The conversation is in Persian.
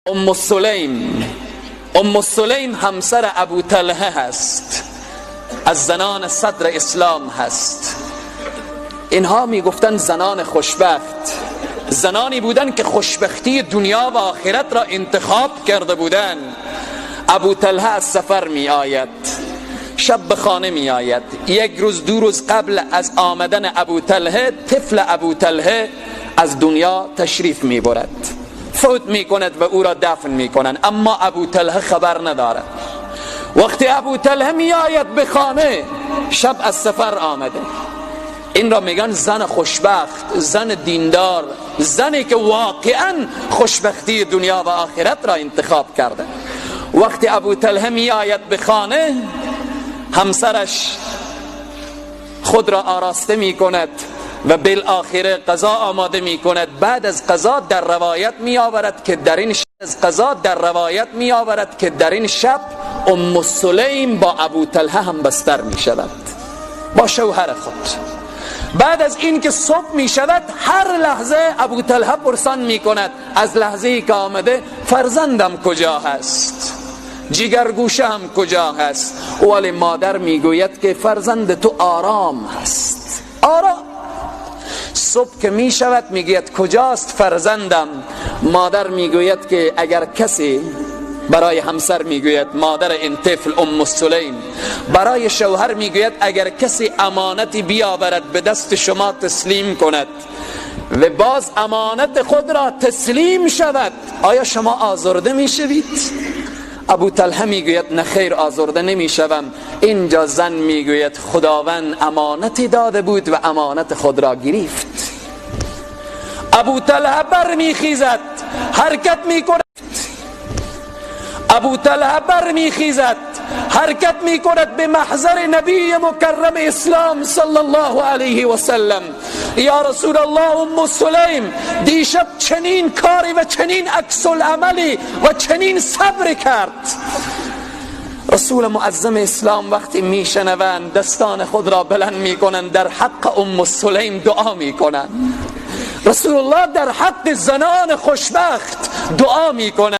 ام سلیم همسر ابو طلحه هست، از زنان صدر اسلام هست. اینها میگفتن زنان خوشبخت، زنانی بودن که خوشبختی دنیا و آخرت را انتخاب کرده بودن. ابو طلحه از سفر می آید، شب به خانه می آید. یک روز دو روز قبل از آمدن ابو طلحه، طفل ابو طلحه از دنیا تشریف می برد، فوت می کند و او را دفن می کنند، اما ابو طلحه خبر ندارد. وقتی ابو طلحه می آید به خانه، شب از سفر آمده، این را میگن زن خوشبخت، زن دیندار، زنی که واقعا خوشبختی دنیا و آخرت را انتخاب کرده. وقتی ابو طلحه می آید به خانه، همسرش خود را آراسته می کند و بالآخره قضا آماده می کند. بعد از قضا در روایت می آورد که در این شب ام سلیم با ابو طلحه هم بستر می شود، با شوهر خود. بعد از این که صبح می شود، هر لحظه ابو طلحه پرسان می کند از لحظه ای که آمده فرزندم کجا هست، جگرگوشه هم کجا هست. ولی مادر می گوید که فرزند تو آرام هست، آرام. صبح که می شود می گوید کجاست فرزندم. مادر می گوید که اگر کسی، برای همسر می گوید مادر این طفل ام سلیم، برای شوهر می گوید اگر کسی امانتی بیاورد به دست شما تسلیم کند و باز امانت خود را تسلیم شود، آیا شما آزرده می شوید؟ ابو طلحه می گوید نه خیر، آزرده نمی شوم. اینجا زن می گوید خداوند امانتی داده بود و امانت خود را گرفت. ابو طلحه بر می خیزد، حرکت می کند. ابو طلحه بر می خیزد، حرکت می کند به محضر نبی مکرم اسلام صلی الله علیه و سلم. یا رسول الله، ام سلیم دیشب چنین کاری و چنین عکس العملی و چنین صبر کرد. رسول معظم اسلام وقتی میشنوند دستان خود را بلند میکنند، در حق ام سلیم دعا میکنند. رسول الله در حق زنان خوشبخت دعا میکنند.